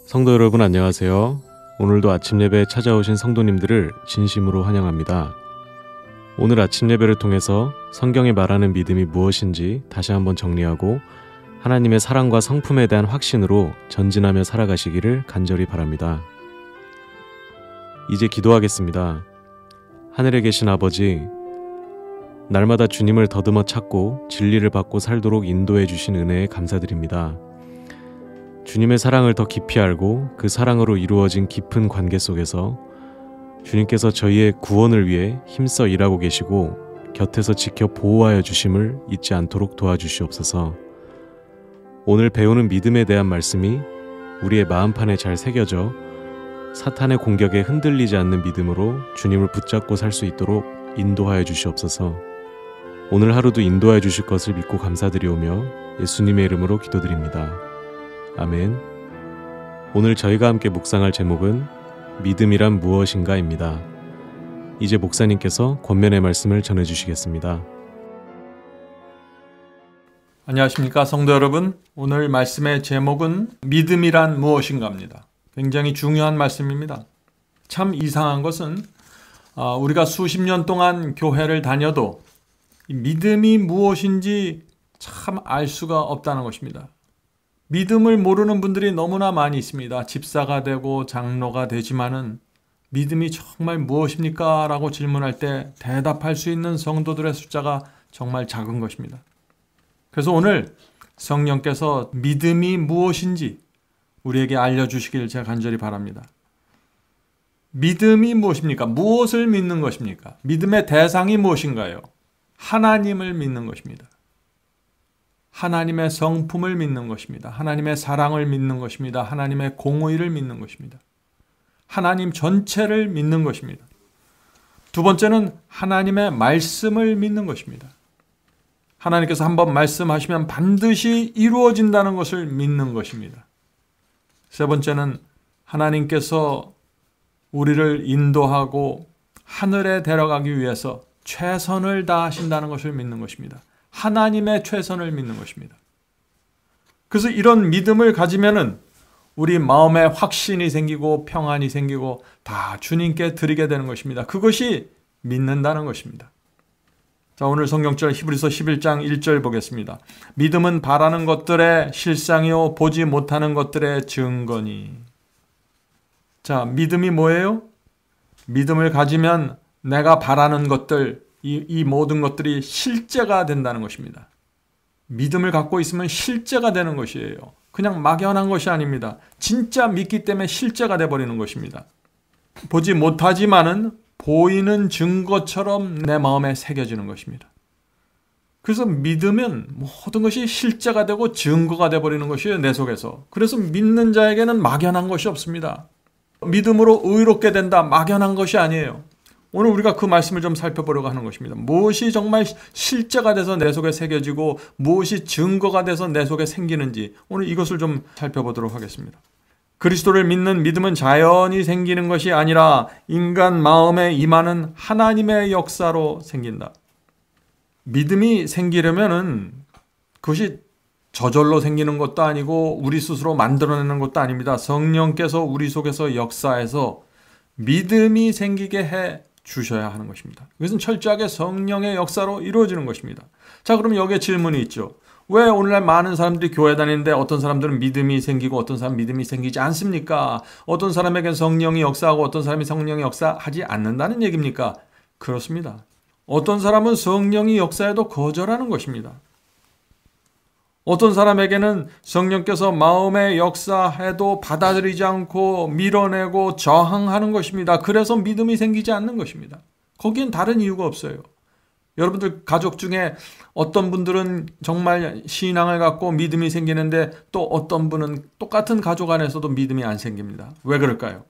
성도 여러분 안녕하세요. 오늘도 아침 예배에 찾아오신 성도님들을 진심으로 환영합니다. 오늘 아침 예배를 통해서 성경이 말하는 믿음이 무엇인지 다시 한번 정리하고 하나님의 사랑과 성품에 대한 확신으로 전진하며 살아가시기를 간절히 바랍니다. 이제 기도하겠습니다. 하늘에 계신 아버지, 날마다 주님을 더듬어 찾고 진리를 받고 살도록 인도해 주신 은혜에 감사드립니다. 주님의 사랑을 더 깊이 알고 그 사랑으로 이루어진 깊은 관계 속에서 주님께서 저희의 구원을 위해 힘써 일하고 계시고 곁에서 지켜 보호하여 주심을 잊지 않도록 도와주시옵소서. 오늘 배우는 믿음에 대한 말씀이 우리의 마음판에 잘 새겨져 사탄의 공격에 흔들리지 않는 믿음으로 주님을 붙잡고 살 수 있도록 인도하여 주시옵소서. 오늘 하루도 인도하여 주실 것을 믿고 감사드리오며 예수님의 이름으로 기도드립니다. 아멘. 오늘 저희가 함께 묵상할 제목은 믿음이란 무엇인가입니다. 이제 목사님께서 권면의 말씀을 전해주시겠습니다. 안녕하십니까 성도 여러분. 오늘 말씀의 제목은 믿음이란 무엇인가입니다. 굉장히 중요한 말씀입니다. 참 이상한 것은 우리가 수십 년 동안 교회를 다녀도 믿음이 무엇인지 참 알 수가 없다는 것입니다. 믿음을 모르는 분들이 너무나 많이 있습니다. 집사가 되고 장로가 되지만은 믿음이 정말 무엇입니까? 라고 질문할 때 대답할 수 있는 성도들의 숫자가 정말 작은 것입니다. 그래서 오늘 성령께서 믿음이 무엇인지 우리에게 알려주시길 제가 간절히 바랍니다. 믿음이 무엇입니까? 무엇을 믿는 것입니까? 믿음의 대상이 무엇인가요? 하나님을 믿는 것입니다. 하나님의 성품을 믿는 것입니다. 하나님의 사랑을 믿는 것입니다. 하나님의 공의를 믿는 것입니다. 하나님 전체를 믿는 것입니다. 두 번째는 하나님의 말씀을 믿는 것입니다. 하나님께서 한번 말씀하시면 반드시 이루어진다는 것을 믿는 것입니다. 세 번째는 하나님께서 우리를 인도하고 하늘에 데려가기 위해서 최선을 다하신다는 것을 믿는 것입니다. 하나님의 최선을 믿는 것입니다. 그래서 이런 믿음을 가지면은 우리 마음에 확신이 생기고 평안이 생기고 다 주님께 드리게 되는 것입니다. 그것이 믿는다는 것입니다. 자, 오늘 성경절 히브리서 11장 1절 보겠습니다. 믿음은 바라는 것들의 실상이요 보지 못하는 것들의 증거니. 자, 믿음이 뭐예요? 믿음을 가지면 내가 바라는 것들, 이 모든 것들이 실제가 된다는 것입니다. 믿음을 갖고 있으면 실제가 되는 것이에요. 그냥 막연한 것이 아닙니다. 진짜 믿기 때문에 실제가 돼버리는 것입니다. 보지 못하지만은 보이는 증거처럼 내 마음에 새겨지는 것입니다. 그래서 믿으면 모든 것이 실제가 되고 증거가 돼버리는 것이에요, 내 속에서. 그래서 믿는 자에게는 막연한 것이 없습니다. 믿음으로 의롭게 된다, 막연한 것이 아니에요. 오늘 우리가 그 말씀을 좀 살펴보려고 하는 것입니다. 무엇이 정말 실제가 돼서 내 속에 새겨지고 무엇이 증거가 돼서 내 속에 생기는지 오늘 이것을 좀 살펴보도록 하겠습니다. 그리스도를 믿는 믿음은 자연히 생기는 것이 아니라 인간 마음에 임하는 하나님의 역사로 생긴다. 믿음이 생기려면은 그것이 저절로 생기는 것도 아니고 우리 스스로 만들어내는 것도 아닙니다. 성령께서 우리 속에서 역사해서 믿음이 생기게 해 주셔야 하는 것입니다. 이것은 철저하게 성령의 역사로 이루어지는 것입니다. 자, 그럼 여기에 질문이 있죠. 왜 오늘날 많은 사람들이 교회 다니는데 어떤 사람들은 믿음이 생기고 어떤 사람은 믿음이 생기지 않습니까? 어떤 사람에게는 성령이 역사하고 어떤 사람이 성령이 역사하지 않는다는 얘기입니까? 그렇습니다. 어떤 사람은 성령이 역사해도 거절하는 것입니다. 어떤 사람에게는 성령께서 마음에 역사해도 받아들이지 않고 밀어내고 저항하는 것입니다. 그래서 믿음이 생기지 않는 것입니다. 거기엔 다른 이유가 없어요. 여러분들 가족 중에 어떤 분들은 정말 신앙을 갖고 믿음이 생기는데 또 어떤 분은 똑같은 가족 안에서도 믿음이 안 생깁니다. 왜 그럴까요?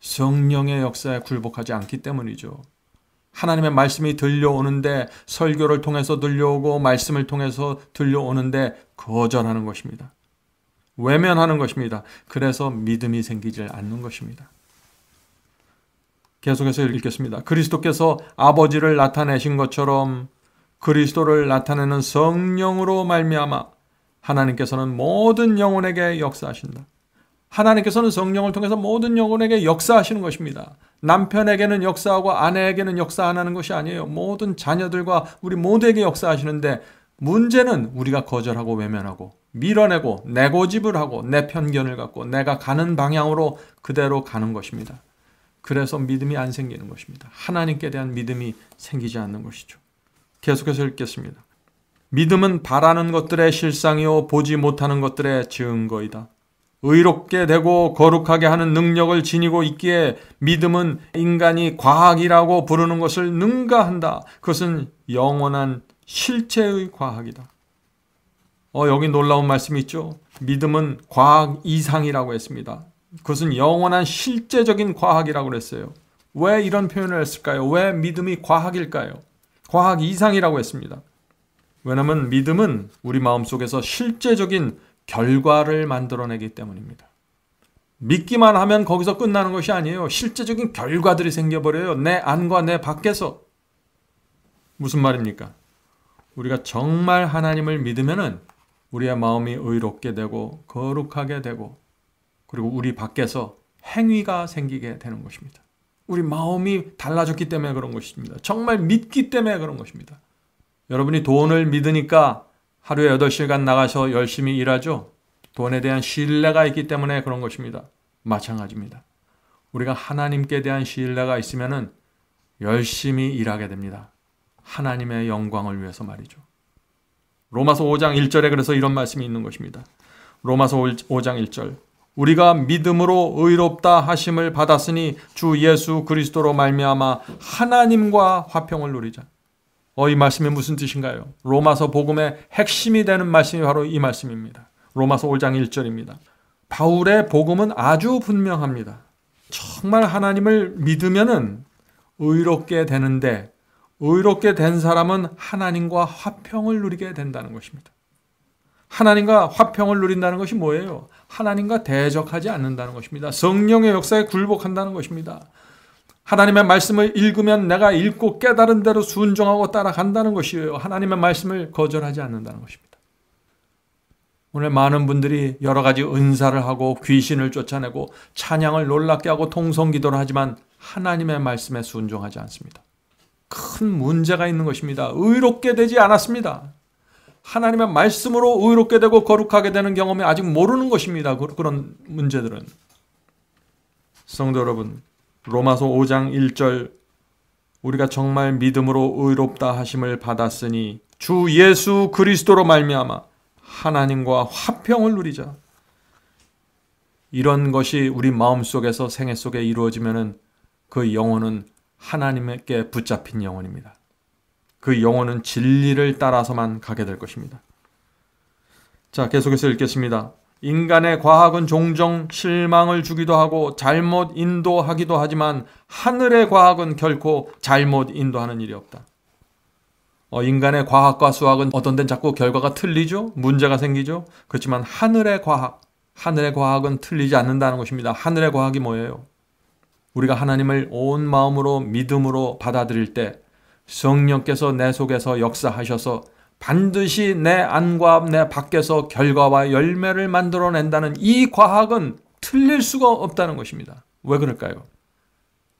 성령의 역사에 굴복하지 않기 때문이죠. 하나님의 말씀이 들려오는데 설교를 통해서 들려오고 말씀을 통해서 들려오는데 거절하는 것입니다. 외면하는 것입니다. 그래서 믿음이 생기지 않는 것입니다. 계속해서 읽겠습니다. 그리스도께서 아버지를 나타내신 것처럼 그리스도를 나타내는 성령으로 말미암아 하나님께서는 모든 영혼에게 역사하신다. 하나님께서는 성령을 통해서 모든 영혼에게 역사하시는 것입니다. 남편에게는 역사하고 아내에게는 역사 안 하는 것이 아니에요. 모든 자녀들과 우리 모두에게 역사하시는데, 문제는 우리가 거절하고 외면하고 밀어내고 내 고집을 하고 내 편견을 갖고 내가 가는 방향으로 그대로 가는 것입니다. 그래서 믿음이 안 생기는 것입니다. 하나님께 대한 믿음이 생기지 않는 것이죠. 계속해서 읽겠습니다. 믿음은 바라는 것들의 실상이요 보지 못하는 것들의 증거이다. 의롭게 되고 거룩하게 하는 능력을 지니고 있기에 믿음은 인간이 과학이라고 부르는 것을 능가한다. 그것은 영원한 실체의 과학이다. 여기 놀라운 말씀이 있죠. 믿음은 과학 이상이라고 했습니다. 그것은 영원한 실제적인 과학이라고 그랬어요. 왜 이런 표현을 했을까요? 왜 믿음이 과학일까요? 과학 이상이라고 했습니다. 왜냐하면 믿음은 우리 마음속에서 실제적인 결과를 만들어내기 때문입니다. 믿기만 하면 거기서 끝나는 것이 아니에요. 실제적인 결과들이 생겨버려요. 내 안과 내 밖에서. 무슨 말입니까? 우리가 정말 하나님을 믿으면은 우리의 마음이 의롭게 되고 거룩하게 되고, 그리고 우리 밖에서 행위가 생기게 되는 것입니다. 우리 마음이 달라졌기 때문에 그런 것입니다. 정말 믿기 때문에 그런 것입니다. 여러분이 돈을 믿으니까 하루에 8시간 나가서 열심히 일하죠. 돈에 대한 신뢰가 있기 때문에 그런 것입니다. 마찬가지입니다. 우리가 하나님께 대한 신뢰가 있으면은 열심히 일하게 됩니다. 하나님의 영광을 위해서 말이죠. 로마서 5장 1절에 그래서 이런 말씀이 있는 것입니다. 로마서 5장 1절. 우리가 믿음으로 의롭다 하심을 받았으니 주 예수 그리스도로 말미암아 하나님과 화평을 누리자. 이 말씀이 무슨 뜻인가요? 로마서 복음의 핵심이 되는 말씀이 바로 이 말씀입니다. 로마서 5장 1절입니다. 바울의 복음은 아주 분명합니다. 정말 하나님을 믿으면은 의롭게 되는데, 의롭게 된 사람은 하나님과 화평을 누리게 된다는 것입니다. 하나님과 화평을 누린다는 것이 뭐예요? 하나님과 대적하지 않는다는 것입니다. 성령의 역사에 굴복한다는 것입니다. 하나님의 말씀을 읽으면 내가 읽고 깨달은 대로 순종하고 따라간다는 것이에요. 하나님의 말씀을 거절하지 않는다는 것입니다. 오늘 많은 분들이 여러 가지 은사를 하고 귀신을 쫓아내고 찬양을 놀랍게 하고 통성기도를 하지만 하나님의 말씀에 순종하지 않습니다. 큰 문제가 있는 것입니다. 의롭게 되지 않았습니다. 하나님의 말씀으로 의롭게 되고 거룩하게 되는 경험이 아직 모르는 것입니다. 그런 문제들은. 성도 여러분, 로마서 5장 1절, 우리가 정말 믿음으로 의롭다 하심을 받았으니 주 예수 그리스도로 말미암아 하나님과 화평을 누리자. 이런 것이 우리 마음속에서 생애 속에 이루어지면은 그 영혼은 하나님께 붙잡힌 영혼입니다. 그 영혼은 진리를 따라서만 가게 될 것입니다. 자, 계속해서 읽겠습니다. 인간의 과학은 종종 실망을 주기도 하고 잘못 인도하기도 하지만 하늘의 과학은 결코 잘못 인도하는 일이 없다. 인간의 과학과 수학은 어떤 데는 자꾸 결과가 틀리죠? 문제가 생기죠? 그렇지만 하늘의 과학은 틀리지 않는다는 것입니다. 하늘의 과학이 뭐예요? 우리가 하나님을 온 마음으로 믿음으로 받아들일 때 성령께서 내 속에서 역사하셔서 반드시 내 안과 내 밖에서 결과와 열매를 만들어낸다는 이 과학은 틀릴 수가 없다는 것입니다. 왜 그럴까요?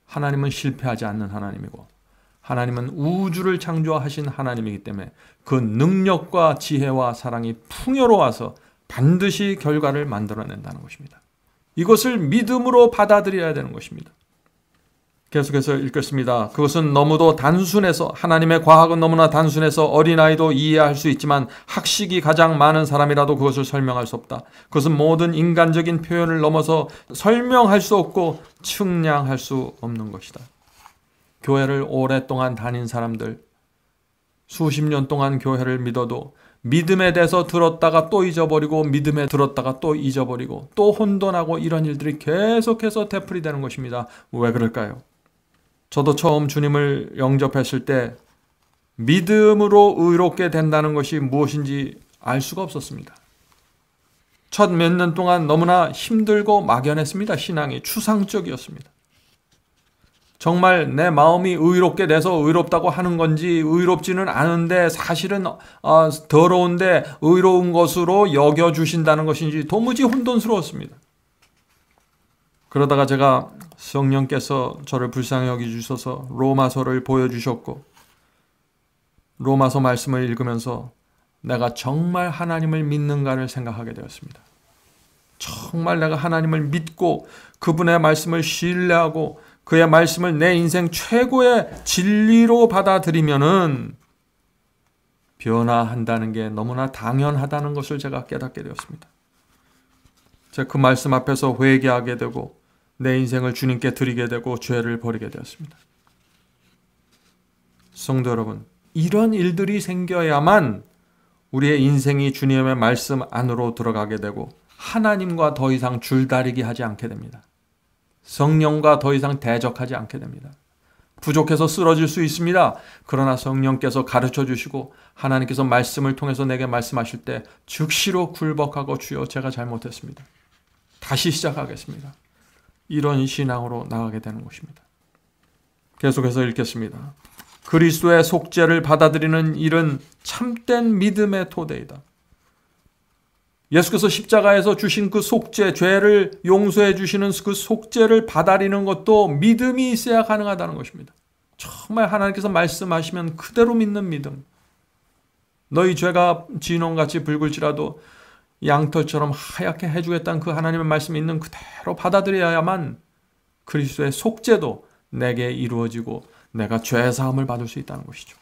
하나님은 실패하지 않는 하나님이고 하나님은 우주를 창조하신 하나님이기 때문에 그 능력과 지혜와 사랑이 풍요로워서 반드시 결과를 만들어낸다는 것입니다. 이것을 믿음으로 받아들여야 되는 것입니다. 계속해서 읽겠습니다. 그것은 너무도 단순해서, 하나님의 과학은 너무나 단순해서 어린아이도 이해할 수 있지만 학식이 가장 많은 사람이라도 그것을 설명할 수 없다. 그것은 모든 인간적인 표현을 넘어서 설명할 수 없고 측량할 수 없는 것이다. 교회를 오랫동안 다닌 사람들, 수십 년 동안 교회를 믿어도 믿음에 대해서 들었다가 또 잊어버리고 믿음에 들었다가 또 잊어버리고 또 혼돈하고 이런 일들이 계속해서 되풀이되는 것입니다. 왜 그럴까요? 저도 처음 주님을 영접했을 때 믿음으로 의롭게 된다는 것이 무엇인지 알 수가 없었습니다. 첫 몇 년 동안 너무나 힘들고 막연했습니다. 신앙이 추상적이었습니다. 정말 내 마음이 의롭게 돼서 의롭다고 하는 건지 의롭지는 않은데 사실은 더러운데 의로운 것으로 여겨주신다는 것인지 도무지 혼돈스러웠습니다. 그러다가 제가 성령께서 저를 불쌍히 여기주셔서 로마서를 보여주셨고 로마서 말씀을 읽으면서 내가 정말 하나님을 믿는가를 생각하게 되었습니다. 정말 내가 하나님을 믿고 그분의 말씀을 신뢰하고 그의 말씀을 내 인생 최고의 진리로 받아들이면은 변화한다는 게 너무나 당연하다는 것을 제가 깨닫게 되었습니다. 제가 그 말씀 앞에서 회개하게 되고 내 인생을 주님께 드리게 되고 죄를 버리게 되었습니다. 성도 여러분, 이런 일들이 생겨야만 우리의 인생이 주님의 말씀 안으로 들어가게 되고 하나님과 더 이상 줄다리기 하지 않게 됩니다. 성령과 더 이상 대적하지 않게 됩니다. 부족해서 쓰러질 수 있습니다. 그러나 성령께서 가르쳐 주시고 하나님께서 말씀을 통해서 내게 말씀하실 때 즉시로 굴복하고 주여 제가 잘못했습니다. 다시 시작하겠습니다. 이런 신앙으로 나가게 되는 것입니다. 계속해서 읽겠습니다. 그리스도의 속죄를 받아들이는 일은 참된 믿음의 토대이다. 예수께서 십자가에서 주신 그 속죄, 죄를 용서해 주시는 그 속죄를 받아들이는 것도 믿음이 있어야 가능하다는 것입니다. 정말 하나님께서 말씀하시면 그대로 믿는 믿음. 너희 죄가 진홍같이 붉을지라도 양털처럼 하얗게 해주겠다는 그 하나님의 말씀이 있는 그대로 받아들여야만 그리스도의 속죄도 내게 이루어지고 내가 죄사함을 받을 수 있다는 것이죠.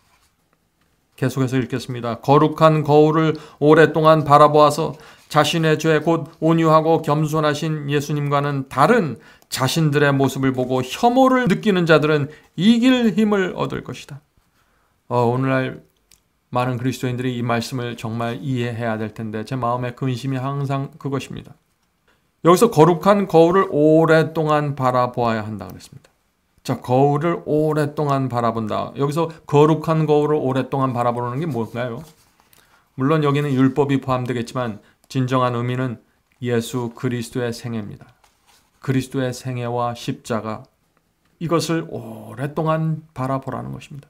계속해서 읽겠습니다. 거룩한 거울을 오랫동안 바라보아서 자신의 죄 곧 온유하고 겸손하신 예수님과는 다른 자신들의 모습을 보고 혐오를 느끼는 자들은 이길 힘을 얻을 것이다. 오늘날 많은 그리스도인들이 이 말씀을 정말 이해해야 될 텐데 제 마음의 근심이 항상 그것입니다. 여기서 거룩한 거울을 오랫동안 바라보아야 한다 그랬습니다. 자, 거울을 오랫동안 바라본다. 여기서 거룩한 거울을 오랫동안 바라보는 게 뭘까요? 물론 여기는 율법이 포함되겠지만 진정한 의미는 예수 그리스도의 생애입니다. 그리스도의 생애와 십자가, 이것을 오랫동안 바라보라는 것입니다.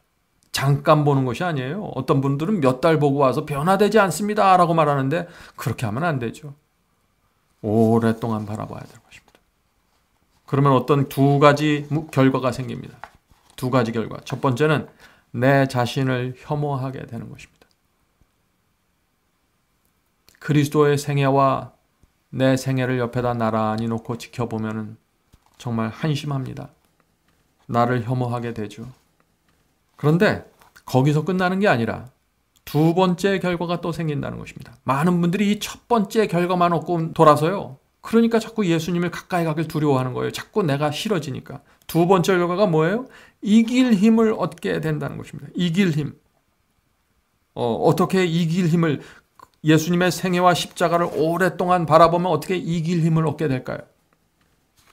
잠깐 보는 것이 아니에요. 어떤 분들은 몇 달 보고 와서 변화되지 않습니다 라고 말하는데 그렇게 하면 안 되죠. 오랫동안 바라봐야 될 것입니다. 그러면 어떤 두 가지 결과가 생깁니다. 두 가지 결과. 첫 번째는 내 자신을 혐오하게 되는 것입니다. 그리스도의 생애와 내 생애를 옆에다 나란히 놓고 지켜보면 정말 한심합니다. 나를 혐오하게 되죠. 그런데 거기서 끝나는 게 아니라 두 번째 결과가 또 생긴다는 것입니다. 많은 분들이 이 첫 번째 결과만 얻고 돌아서요. 그러니까 자꾸 예수님을 가까이 가길 두려워하는 거예요. 자꾸 내가 싫어지니까. 두 번째 결과가 뭐예요? 이길 힘을 얻게 된다는 것입니다. 이길 힘. 어떻게 이길 힘을, 예수님의 생애와 십자가를 오랫동안 바라보면 어떻게 이길 힘을 얻게 될까요?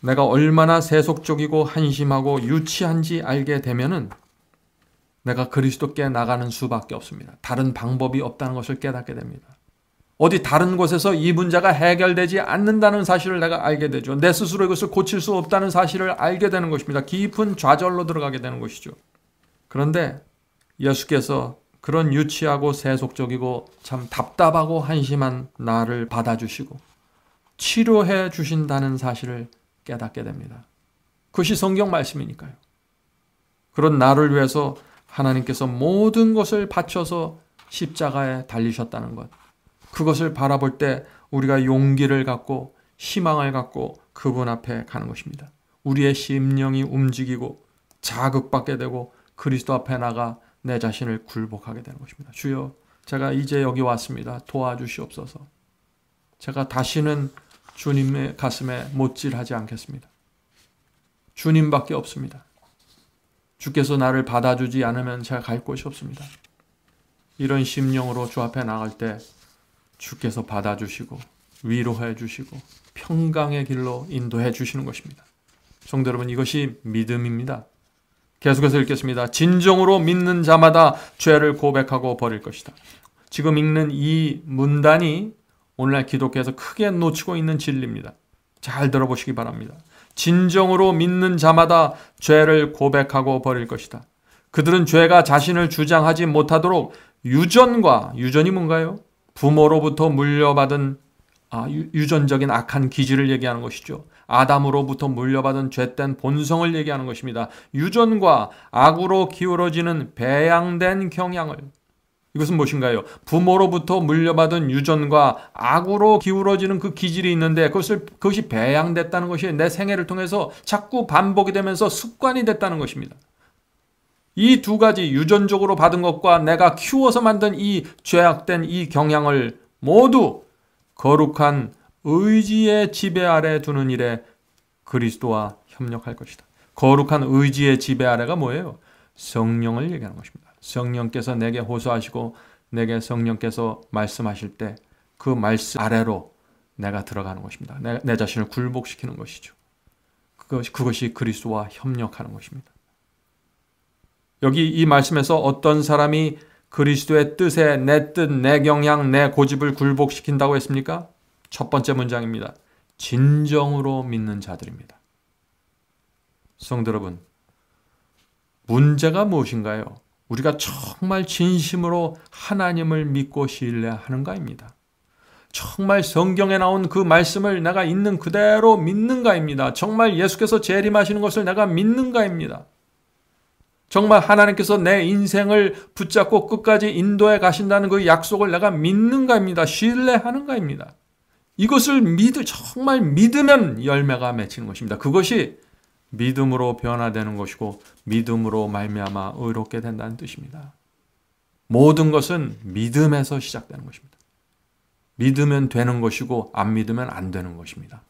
내가 얼마나 세속적이고 한심하고 유치한지 알게 되면은 내가 그리스도께 나가는 수밖에 없습니다. 다른 방법이 없다는 것을 깨닫게 됩니다. 어디 다른 곳에서 이 문제가 해결되지 않는다는 사실을 내가 알게 되죠. 내 스스로 이것을 고칠 수 없다는 사실을 알게 되는 것입니다. 깊은 좌절로 들어가게 되는 것이죠. 그런데 예수께서 그런 유치하고 세속적이고 참 답답하고 한심한 나를 받아주시고 치료해 주신다는 사실을 깨닫게 됩니다. 그것이 성경 말씀이니까요. 그런 나를 위해서 하나님께서 모든 것을 바쳐서 십자가에 달리셨다는 것, 그것을 바라볼 때 우리가 용기를 갖고 희망을 갖고 그분 앞에 가는 것입니다. 우리의 심령이 움직이고 자극받게 되고 그리스도 앞에 나가 내 자신을 굴복하게 되는 것입니다. 주여, 제가 이제 여기 왔습니다. 도와주시옵소서. 제가 다시는 주님의 가슴에 못질하지 않겠습니다. 주님밖에 없습니다. 주께서 나를 받아주지 않으면 제가 갈 곳이 없습니다. 이런 심령으로 주 앞에 나갈 때 주께서 받아주시고 위로해 주시고 평강의 길로 인도해 주시는 것입니다. 성도 여러분, 이것이 믿음입니다. 계속해서 읽겠습니다. 진정으로 믿는 자마다 죄를 고백하고 버릴 것이다. 지금 읽는 이 문단이 오늘날 기독교에서 크게 놓치고 있는 진리입니다. 잘 들어보시기 바랍니다. 진정으로 믿는 자마다 죄를 고백하고 버릴 것이다. 그들은 죄가 자신을 주장하지 못하도록 유전이 뭔가요? 부모로부터 물려받은 유전적인 악한 기질을 얘기하는 것이죠. 아담으로부터 물려받은 죄된 본성을 얘기하는 것입니다. 유전과 악으로 기울어지는 배양된 경향을, 이것은 무엇인가요? 부모로부터 물려받은 유전과 악으로 기울어지는 그 기질이 있는데 그것이 배양됐다는 것이 내 생애를 통해서 자꾸 반복이 되면서 습관이 됐다는 것입니다. 이 두 가지 유전적으로 받은 것과 내가 키워서 만든 이 죄악된 이 경향을 모두 거룩한 의지의 지배 아래 두는 일에 그리스도와 협력할 것이다. 거룩한 의지의 지배 아래가 뭐예요? 성령을 얘기하는 것입니다. 성령께서 내게 호소하시고 내게 성령께서 말씀하실 때 그 말씀 아래로 내가 들어가는 것입니다. 내 자신을 굴복시키는 것이죠. 그것이 그리스도와 협력하는 것입니다. 여기 이 말씀에서 어떤 사람이 그리스도의 뜻에 내 뜻, 내 경향, 내 고집을 굴복시킨다고 했습니까? 첫 번째 문장입니다. 진정으로 믿는 자들입니다. 성도 여러분, 문제가 무엇인가요? 우리가 정말 진심으로 하나님을 믿고 신뢰하는가입니다. 정말 성경에 나온 그 말씀을 내가 있는 그대로 믿는가입니다. 정말 예수께서 재림하시는 것을 내가 믿는가입니다. 정말 하나님께서 내 인생을 붙잡고 끝까지 인도해 가신다는 그 약속을 내가 믿는가입니다. 신뢰하는가입니다. 이것을 정말 믿으면 열매가 맺히는 것입니다. 그것이 믿음으로 변화되는 것이고 믿음으로 말미암아 의롭게 된다는 뜻입니다. 모든 것은 믿음에서 시작되는 것입니다. 믿으면 되는 것이고 안 믿으면 안 되는 것입니다.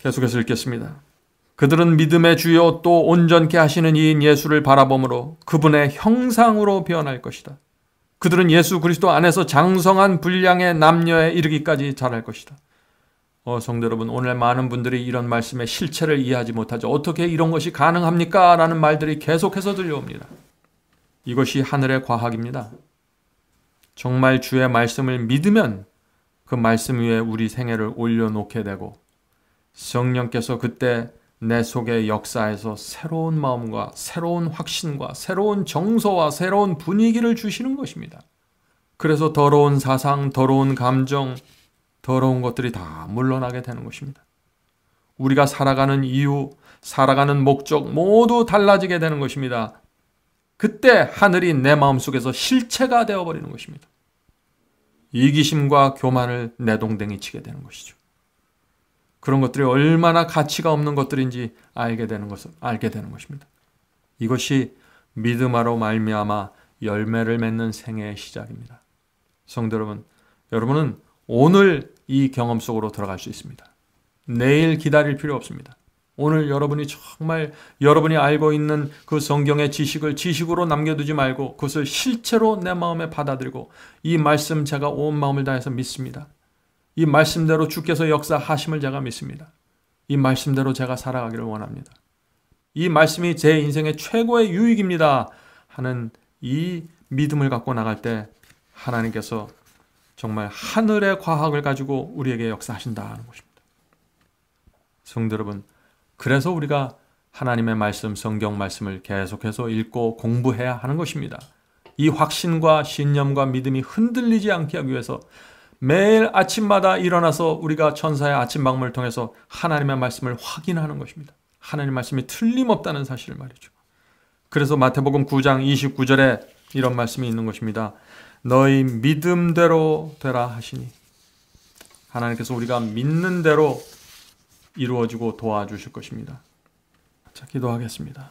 계속해서 읽겠습니다. 그들은 믿음의 주요 또 온전케 하시는 이인 예수를 바라봄으로 그분의 형상으로 변할 것이다. 그들은 예수 그리스도 안에서 장성한 분량의 남녀에 이르기까지 자랄 것이다. 성도 여러분, 오늘 많은 분들이 이런 말씀의 실체를 이해하지 못하죠. 어떻게 이런 것이 가능합니까? 라는 말들이 계속해서 들려옵니다. 이것이 하늘의 과학입니다. 정말 주의 말씀을 믿으면 그 말씀 위에 우리 생애를 올려놓게 되고 성령께서 그때 내 속의 역사에서 새로운 마음과 새로운 확신과 새로운 정서와 새로운 분위기를 주시는 것입니다. 그래서 더러운 사상, 더러운 감정, 더러운 것들이 다 물러나게 되는 것입니다. 우리가 살아가는 이유, 살아가는 목적 모두 달라지게 되는 것입니다. 그때 하늘이 내 마음속에서 실체가 되어버리는 것입니다. 이기심과 교만을 내동댕이 치게 되는 것이죠. 그런 것들이 얼마나 가치가 없는 것들인지 알게 되는 것입니다. 이것이 믿음으로 말미암아 열매를 맺는 생애의 시작입니다. 성도 여러분, 여러분은 오늘 이 경험 속으로 들어갈 수 있습니다. 내일 기다릴 필요 없습니다. 오늘 여러분이 정말 여러분이 알고 있는 그 성경의 지식을 지식으로 남겨두지 말고 그것을 실체로 내 마음에 받아들이고 이 말씀 제가 온 마음을 다해서 믿습니다. 이 말씀대로 주께서 역사하심을 제가 믿습니다. 이 말씀대로 제가 살아가기를 원합니다. 이 말씀이 제 인생의 최고의 유익입니다 하는 이 믿음을 갖고 나갈 때 하나님께서 정말 하늘의 과학을 가지고 우리에게 역사하신다는 것입니다. 성도 여러분, 그래서 우리가 하나님의 말씀, 성경 말씀을 계속해서 읽고 공부해야 하는 것입니다. 이 확신과 신념과 믿음이 흔들리지 않게 하기 위해서 매일 아침마다 일어나서 우리가 천사의 아침 방문을 통해서 하나님의 말씀을 확인하는 것입니다. 하나님의 말씀이 틀림없다는 사실을 말이죠. 그래서 마태복음 9장 29절에 이런 말씀이 있는 것입니다. 너희 믿음대로 되라 하시니, 하나님께서 우리가 믿는 대로 이루어지고 도와주실 것입니다. 자, 기도하겠습니다.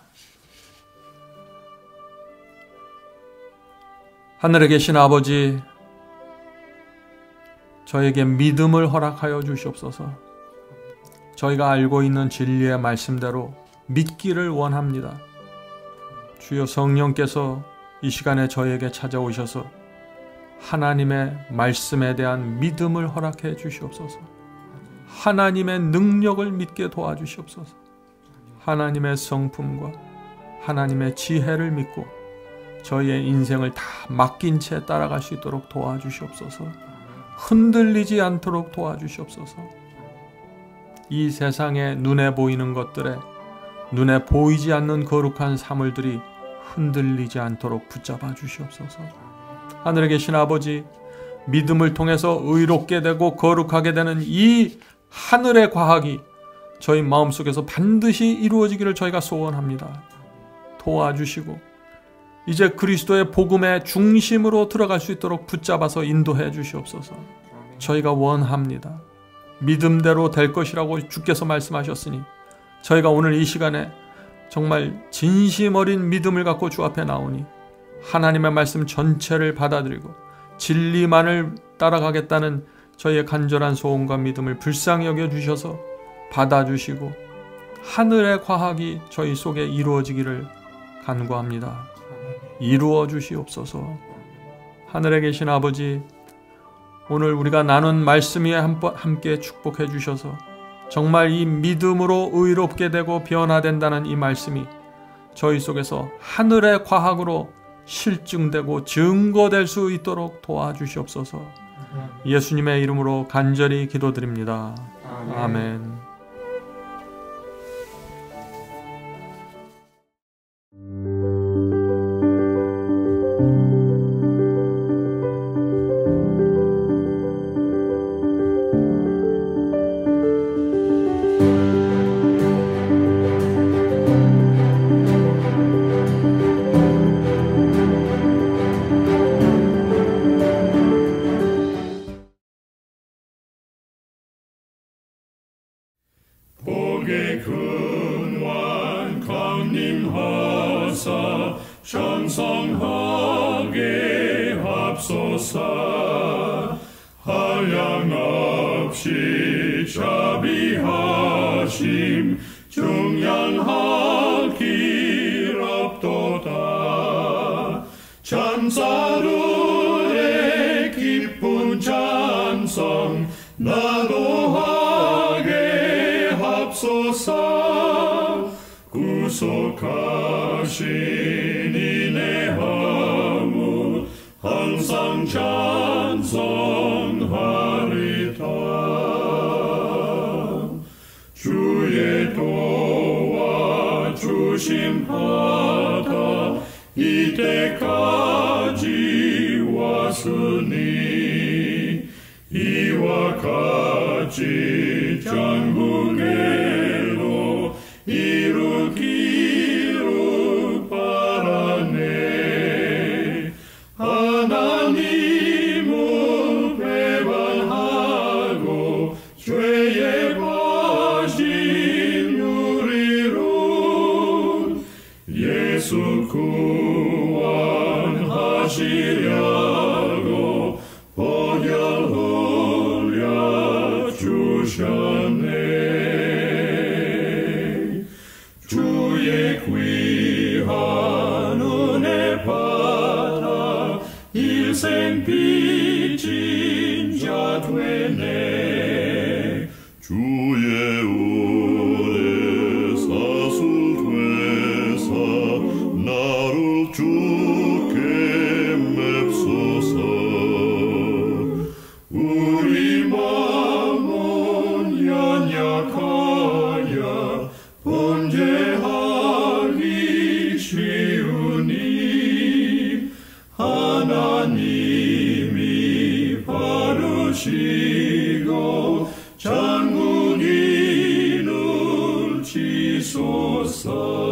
하늘에 계신 아버지, 저에게 믿음을 허락하여 주시옵소서. 저희가 알고 있는 진리의 말씀대로 믿기를 원합니다. 주여, 성령께서 이 시간에 저에게 찾아오셔서 하나님의 말씀에 대한 믿음을 허락해 주시옵소서. 하나님의 능력을 믿게 도와주시옵소서. 하나님의 성품과 하나님의 지혜를 믿고 저희의 인생을 다 맡긴 채 따라갈 수 있도록 도와주시옵소서. 흔들리지 않도록 도와주시옵소서. 이 세상에 눈에 보이는 것들에 눈에 보이지 않는 거룩한 사물들이 흔들리지 않도록 붙잡아 주시옵소서. 하늘에 계신 아버지, 믿음을 통해서 의롭게 되고 거룩하게 되는 이 하늘의 과학이 저희 마음속에서 반드시 이루어지기를 저희가 소원합니다. 도와주시고 이제 그리스도의 복음의 중심으로 들어갈 수 있도록 붙잡아서 인도해 주시옵소서. 저희가 원합니다. 믿음대로 될 것이라고 주께서 말씀하셨으니 저희가 오늘 이 시간에 정말 진심 어린 믿음을 갖고 주 앞에 나오니 하나님의 말씀 전체를 받아들이고 진리만을 따라가겠다는 저희의 간절한 소원과 믿음을 불쌍히 여겨주셔서 받아주시고 하늘의 과학이 저희 속에 이루어지기를 간구합니다. 이루어 주시옵소서. 하늘에 계신 아버지, 오늘 우리가 나눈 말씀이 함께 축복해 주셔서 정말 이 믿음으로 의롭게 되고 변화된다는 이 말씀이 저희 속에서 하늘의 과학으로 실증되고 증거될 수 있도록 도와주시옵소서. 예수님의 이름으로 간절히 기도드립니다. 아멘. 복의 근원 강림하사 장성하게 합소서. 한량없이 자비하심 중량할 길 없도다. 찬사루의 기쁜 찬송 나도하게 합소서. 구속하신 이내 허무 항상 찬송하리다. 주의 도와 주심하다 이때까지 왔으니 이와 같이 전국에로 이루기를 바라네. 하나님을 배반하고 죄에 빠진 우리를 예수 구원하시려고 보혈 흘려 주셨네. 주의 귀한 은혜 받아 일생 빚진 자 되네. 주의 은혜 사슬되사 나를 주께 맵소서. 우리 마음은 연약하여 범죄하기 쉬우니 하나님이 바르시고 장군인을 지소서.